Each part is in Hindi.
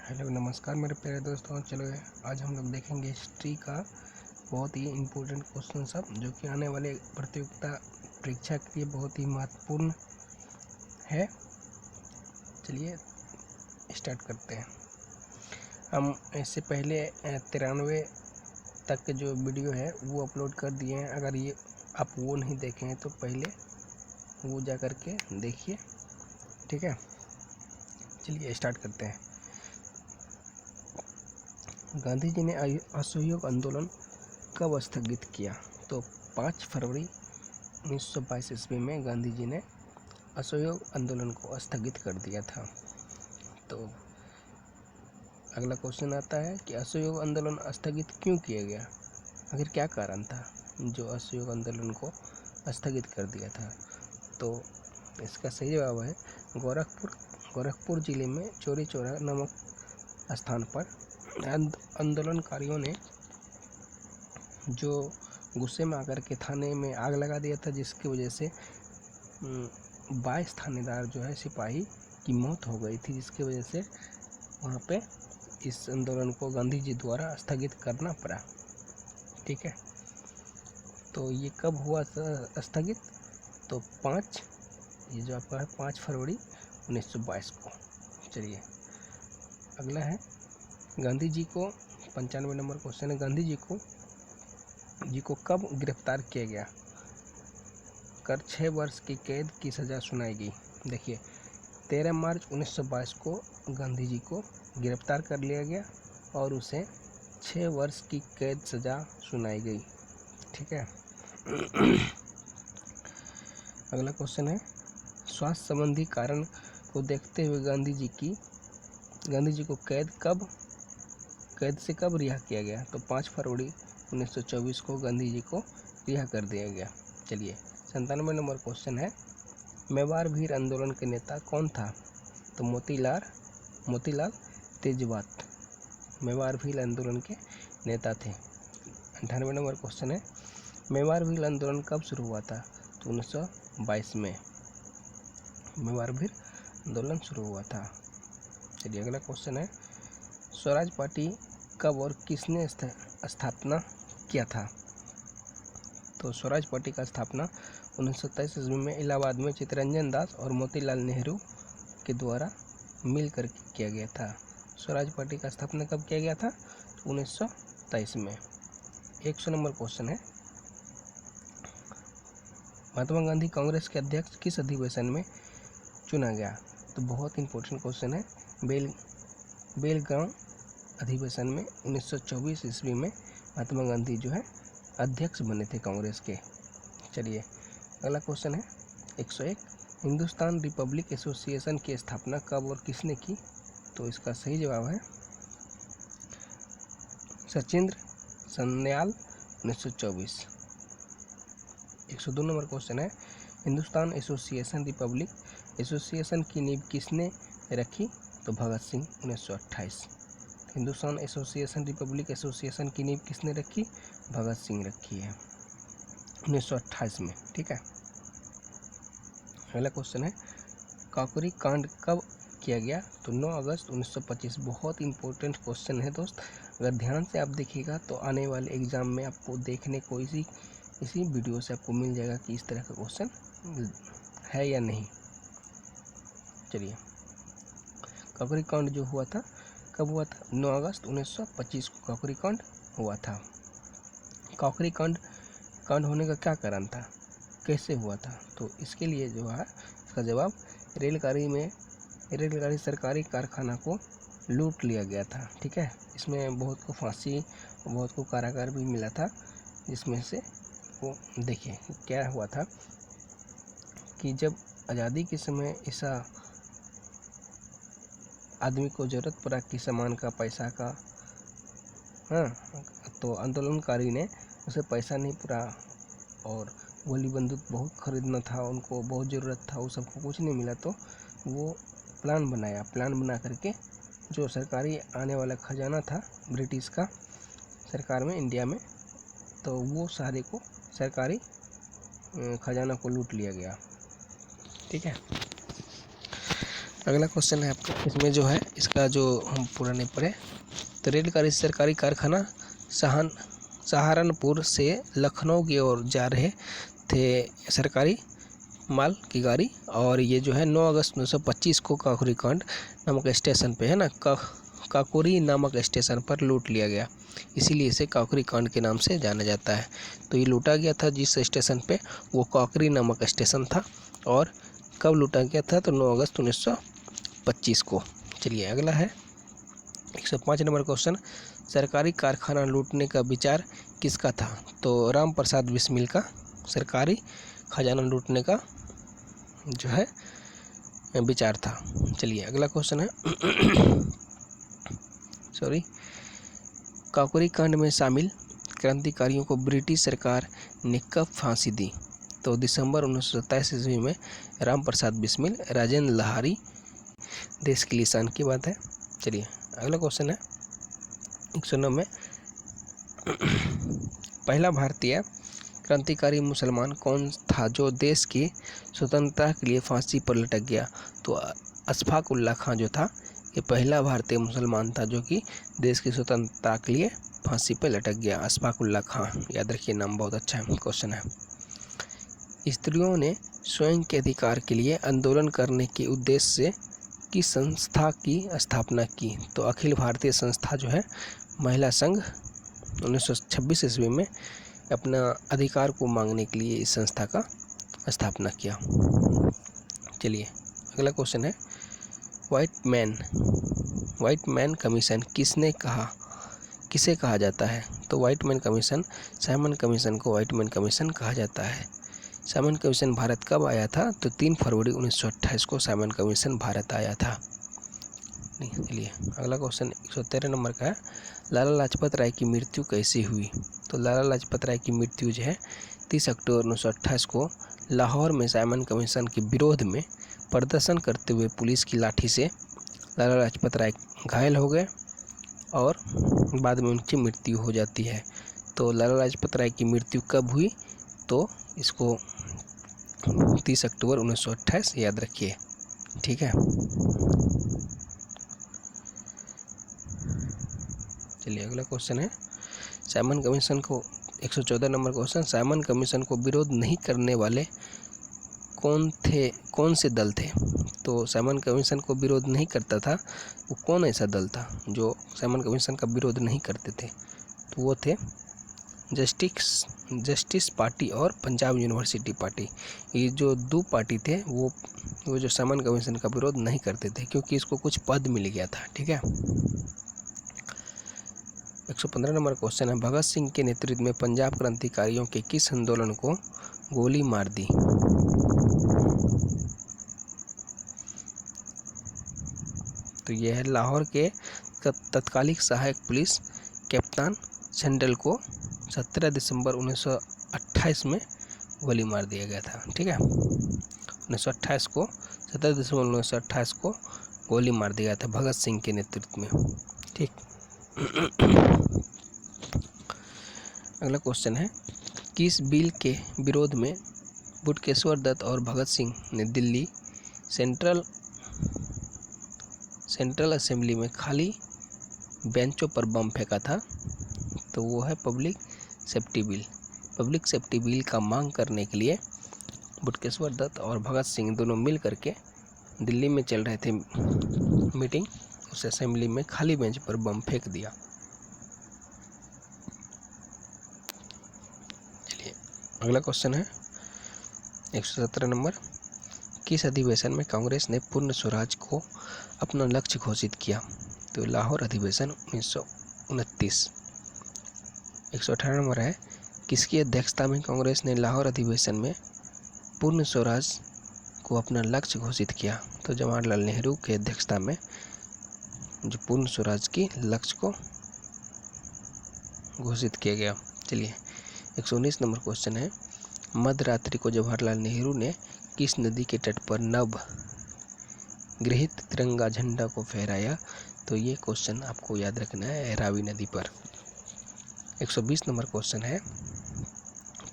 हेलो नमस्कार मेरे प्यारे दोस्तों। चलो आज हम लोग देखेंगे हिस्ट्री का बहुत ही इम्पोर्टेंट क्वेश्चन सब जो कि आने वाले प्रतियोगिता परीक्षा के लिए बहुत ही महत्वपूर्ण है। चलिए स्टार्ट करते हैं। हम इससे पहले 93 तक के जो वीडियो है वो अपलोड कर दिए हैं। अगर ये आप वो नहीं देखे हैं तो पहले वो जा कर के देखिए, ठीक है। चलिए स्टार्ट करते हैं। गांधी जी ने असहयोग आंदोलन कब स्थगित किया? तो 5 फरवरी 1922 ईस्वी में गांधी जी ने असहयोग आंदोलन को स्थगित कर दिया था। तो अगला क्वेश्चन आता है कि असहयोग आंदोलन स्थगित क्यों किया गया? आखिर क्या कारण था जो असहयोग आंदोलन को स्थगित कर दिया था? तो इसका सही जवाब है गोरखपुर जिले में चौरी चौरा नामक स्थान पर आंदोलनकारियों ने जो गुस्से में आकर के थाने में आग लगा दिया था, जिसकी वजह से 22 थानेदार जो है सिपाही की मौत हो गई थी, जिसकी वजह से वहाँ पे इस आंदोलन को गांधी जी द्वारा स्थगित करना पड़ा, ठीक है। तो ये कब हुआ स्थगित? तो 5 ये जो आपका है 5 फरवरी 1922 को। चलिए अगला है गांधी जी को 95 नंबर क्वेश्चन है। गांधी जी को कब गिरफ्तार किया गया कर 6 वर्ष की कैद की सज़ा सुनाई गई? देखिए 13 मार्च 1922 को गांधी जी को गिरफ्तार कर लिया गया और उसे 6 वर्ष की कैद सज़ा सुनाई गई, ठीक है। अगला क्वेश्चन है स्वास्थ्य संबंधी कारण को देखते हुए गांधी जी को कैद से कब रिहा किया गया? तो 5 फरवरी 1924 को गांधी जी को रिहा कर दिया गया। चलिए 97 नंबर क्वेश्चन है मेवाड़ भीड़ आंदोलन के नेता कौन था? तो मोतीलाल तेजवात मेवाड़ भीड़ आंदोलन के नेता थे। 98 नंबर क्वेश्चन है मेवाड़ भीड़ आंदोलन कब शुरू हुआ था? तो 1922 में मेवाड़ भीड़ आंदोलन शुरू हुआ था। चलिए अगला क्वेश्चन है स्वराज पार्टी कब और किसने स्थापना किया था? तो स्वराज पार्टी का स्थापना 1927 ईस्वी में इलाहाबाद में चित्तरंजन दास और मोतीलाल नेहरू के द्वारा मिलकर किया गया था। स्वराज पार्टी का स्थापना कब किया गया था? तो 1927 में। 100 नंबर क्वेश्चन है महात्मा गांधी कांग्रेस के अध्यक्ष किस अधिवेशन में चुना गया? तो बहुत इंपॉर्टेंट क्वेश्चन है। बेलगांव अधिवेशन में 1924 ईस्वी में महात्मा गांधी जो है अध्यक्ष बने थे कांग्रेस के। चलिए अगला क्वेश्चन है 101 हिंदुस्तान रिपब्लिक एसोसिएशन की स्थापना कब और किसने की? तो इसका सही जवाब है सचिंद्र सन्याल 1924। 102 नंबर क्वेश्चन है हिंदुस्तान एसोसिएशन रिपब्लिक एसोसिएशन की नींव किसने रखी? तो Bhagat Singh 1928। Hindustan association republic association की नींव किसने रखी? भगत सिंह रखी है 1928 में, ठीक है। अगला क्वेश्चन है काकोरी कांड कब किया गया? तो 9 अगस्त 1925। बहुत इंपॉर्टेंट क्वेश्चन है दोस्त। अगर ध्यान से आप देखिएगा तो आने वाले एग्जाम में आपको देखने को इसी वीडियो से आपको मिल जाएगा कि इस तरह का क्वेश्चन है या नहीं। चलिए काकोरी कांड जो हुआ था कब हुआ था? 9 अगस्त 1925 को काकोरी कांड हुआ था। काकोरी कांड होने का क्या कारण था, कैसे हुआ था? तो इसके लिए जो है इसका जवाब रेलगाड़ी सरकारी कारखाना को लूट लिया गया था, ठीक है। इसमें बहुत को फांसी और बहुत को कारागार भी मिला था, जिसमें से वो देखिए क्या हुआ था कि जब आज़ादी के समय ऐसा आदमी को ज़रूरत पड़ा कि सामान का पैसा का, हाँ, तो आंदोलनकारी ने उसे पैसा नहीं पूरा और गोली बंदूक बहुत खरीदना था, उनको बहुत ज़रूरत था, वो सबको कुछ नहीं मिला, तो वो प्लान बना करके जो सरकारी आने वाला खजाना था ब्रिटिश का सरकार में इंडिया में, तो वो सारे को सरकारी खजाना को लूट लिया गया, ठीक है। अगला क्वेश्चन है आपका, इसमें जो है इसका जो हम पूरा नहीं पढ़े, तो रेलगाड़ी सरकारी कारखाना सहारनपुर से लखनऊ की ओर जा रहे थे सरकारी माल की गाड़ी, और ये जो है 9 अगस्त 1925 को काकोरी कांड नामक स्टेशन पे है ना, काकोरी नामक स्टेशन पर लूट लिया गया, इसीलिए इसे काकोरी कांड के नाम से जाना जाता है। तो ये लूटा गया था जिस स्टेशन पे, वो काकोरी नामक स्टेशन था, और कब लूटा गया था, तो 9 अगस्त 1925 को। चलिए अगला है 105 नंबर क्वेश्चन, सरकारी कारखाना लूटने का विचार किसका था, तो राम प्रसाद बिस्मिल का सरकारी खजाना लूटने का जो है विचार था। चलिए अगला क्वेश्चन है काकोरी कांड में शामिल क्रांतिकारियों को ब्रिटिश सरकार ने कब फांसी दी, तो दिसंबर 1927 ईस्वी में राम प्रसाद बिस्मिल, राजेंद्र लाहिड़ी, देश के लिए शान की बात है। चलिए अगला क्वेश्चन है 109 में, पहला भारतीय क्रांतिकारी मुसलमान कौन था जो देश की स्वतंत्रता के लिए फांसी पर लटक गया, तो अशफाक उल्लाह खां जो था, ये पहला भारतीय मुसलमान था जो कि देश की स्वतंत्रता के लिए फांसी पर लटक गया, अशफाक उल्लाह खां, याद रखिए नाम बहुत अच्छा क्वेश्चन है। स्त्रियों ने स्वयं के अधिकार के लिए आंदोलन करने के उद्देश्य से किस संस्था की स्थापना की, तो अखिल भारतीय संस्था जो है महिला संघ 1926 ईस्वी में अपना अधिकार को मांगने के लिए इस संस्था का स्थापना किया। चलिए अगला क्वेश्चन है, व्हाइट मैन कमीशन किसे कहा जाता है, तो white man commission, Simon commission को व्हाइट मैन कमीशन कहा जाता है। साइमन कमीशन भारत कब आया था, तो 3 फरवरी 1928 को साइमन कमीशन भारत आया था। चलिए अगला क्वेश्चन 113 नंबर का है, लाला लाजपत राय की मृत्यु कैसे हुई, तो लाला लाजपत राय की मृत्यु जो है 30 अक्टूबर 1928 को लाहौर में साइमन कमीशन के विरोध में प्रदर्शन करते हुए पुलिस की लाठी से लाला लाजपत राय घायल हो गए और बाद में उनकी मृत्यु हो जाती है। तो लाला लाजपत राय की मृत्यु कब हुई, तो इसको 30 अक्टूबर 1928 याद रखिए, ठीक है। चलिए अगला क्वेश्चन है, साइमन कमीशन को 114 नंबर क्वेश्चन, साइमन कमीशन को विरोध नहीं करने वाले कौन से दल थे, तो साइमन कमीशन को विरोध नहीं करता था वो कौन ऐसा दल था जो साइमन कमीशन का विरोध नहीं करते थे, तो वो थे जस्टिस पार्टी और पंजाब यूनिवर्सिटी पार्टी। ये जो 2 पार्टी थे वो जो साइमन कमीशन का विरोध नहीं करते थे, क्योंकि इसको कुछ पद मिल गया था, ठीक है। 115 नंबर क्वेश्चन है, भगत सिंह के नेतृत्व में पंजाब क्रांतिकारियों के किस आंदोलन को गोली मार दी, तो यह है लाहौर के तत्कालिक सहायक पुलिस कप्तान छंडल को 17 दिसंबर 1928 में गोली मार दिया गया था, ठीक है। 1928 को 17 दिसंबर 1928 को गोली मार दिया गया था भगत सिंह के नेतृत्व में, ठीक। अगला क्वेश्चन है, किस बिल के विरोध में बटुकेश्वर दत्त और भगत सिंह ने दिल्ली सेंट्रल असेंबली में खाली बेंचों पर बम फेंका था, तो वो है पब्लिक सेफ्टी बिल का मांग करने के लिए बटुकेश्वर दत्त और भगत सिंह दोनों मिल करके दिल्ली में चल रहे थे मीटिंग, उस असेंबली में खाली बेंच पर बम फेंक दिया। चलिए अगला क्वेश्चन है 117 नंबर, किस अधिवेशन में कांग्रेस ने पूर्ण स्वराज को अपना लक्ष्य घोषित किया, तो लाहौर अधिवेशन 1929। 118 नंबर है, किसकी अध्यक्षता में कांग्रेस ने लाहौर अधिवेशन में पूर्ण स्वराज को अपना लक्ष्य घोषित किया, तो जवाहरलाल नेहरू की अध्यक्षता में जो पूर्ण स्वराज की लक्ष्य को घोषित किया गया। चलिए 119 नंबर क्वेश्चन है, मध्यरात्रि को जवाहरलाल नेहरू ने किस नदी के तट पर नव गृहीत तिरंगा झंडा को फहराया, तो ये क्वेश्चन आपको याद रखना है, रावी नदी पर। 120 नंबर क्वेश्चन है,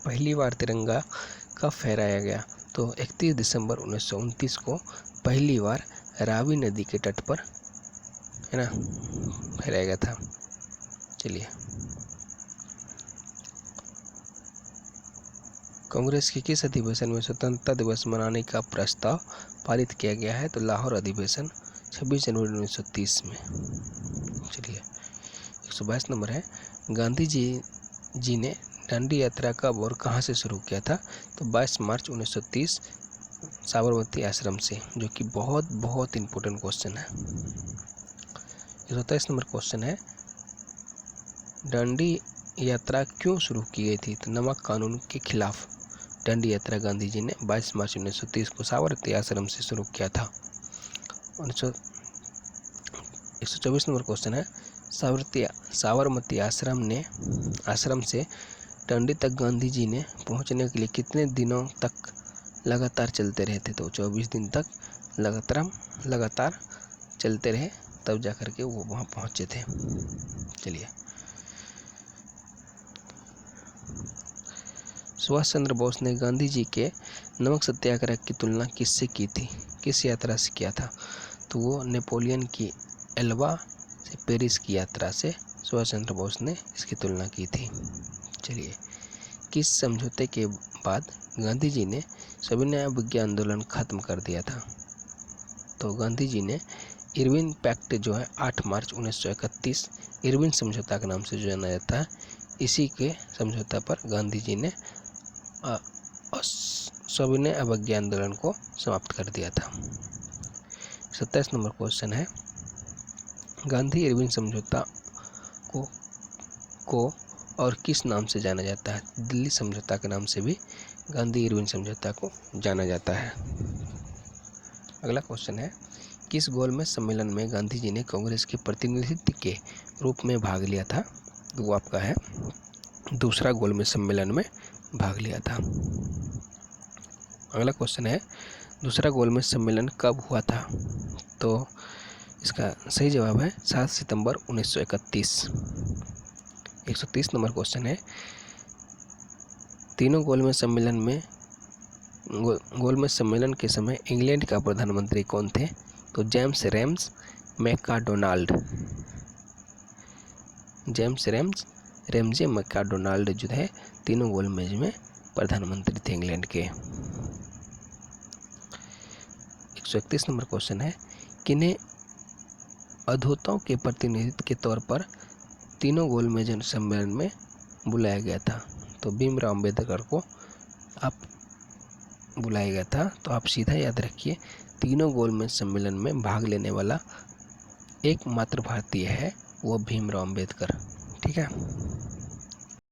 पहली बार तिरंगा कब फहराया गया, तो 31 दिसंबर 1929 को पहली बार रावी नदी के तट पर, है ना, फहराया गया था। चलिए, कांग्रेस के किस अधिवेशन में स्वतंत्रता दिवस मनाने का प्रस्ताव पारित किया गया है? तो लाहौर अधिवेशन 26 जनवरी 1930 में। चलिए, 122 नंबर है, गांधी जी ने दांडी यात्रा कब और कहाँ से शुरू किया था? तो 22 मार्च 1930 साबरमती आश्रम से, जो कि बहुत बहुत इम्पोर्टेंट क्वेश्चन है। 127 नंबर क्वेश्चन है, दांडी यात्रा क्यों शुरू की गई थी? तो नमक कानून के खिलाफ दांडी यात्रा गांधी जी ने 22 मार्च 1930 को साबरमती आश्रम से शुरू किया था। 124 नंबर क्वेश्चन है, साबरमती आश्रम से दांडी तक गांधी जी ने पहुंचने के लिए कितने दिनों तक लगातार चलते रहे थे? तो 24 दिन तक लगातार चलते रहे, तब जाकर के वो वहाँ पहुँचे थे। चलिए, सुभाष चंद्र बोस ने गांधी जी के नमक सत्याग्रह की तुलना किससे की थी? किस यात्रा से किया था? तो वो नेपोलियन की एल्वा से पेरिस की यात्रा से सुभाष चंद्र बोस ने इसकी तुलना की थी। चलिए, किस समझौते के बाद गांधी जी ने सविनय अवज्ञा आंदोलन खत्म कर दिया था? तो गांधी जी ने इरविन पैक्ट जो है 8 मार्च 1931 इरविन समझौता के नाम से जो जाना जाता है, इसी के समझौता पर गांधी जी ने सविनय अवज्ञा आंदोलन को समाप्त कर दिया था। 27 नंबर क्वेश्चन है, गांधी इरविन समझौता को और किस नाम से जाना जाता है? दिल्ली समझौता के नाम से भी गांधी इरविन समझौता को जाना जाता है। अगला क्वेश्चन है, किस गोलमेज सम्मेलन में गांधी जी ने कांग्रेस के प्रतिनिधित्व के रूप में भाग लिया था? तो वो आपका है दूसरा गोलमेज सम्मेलन में भाग लिया था। अगला क्वेश्चन है, दूसरा गोलमेज सम्मेलन कब हुआ था? तो इसका सही जवाब है 7 सितंबर 1931। 130 नंबर क्वेश्चन है, तीनों गोलमेज सम्मेलन के समय इंग्लैंड का प्रधानमंत्री कौन थे? तो जेम्स रेम्जे मैकडोनाल्ड जो है तीनों गोलमेज में प्रधानमंत्री थे इंग्लैंड के। 131 नंबर क्वेश्चन है, किन्हें अधोतों के प्रतिनिधित्व के तौर पर तीनों गोलमेज सम्मेलन में बुलाया गया था? तो भीमराव अम्बेडकर को आप बुलाया गया था। तो आप सीधा याद रखिए, तीनों गोलमेज सम्मेलन में भाग लेने वाला एकमात्र भारतीय है वो भीमराव अम्बेडकर। ठीक है।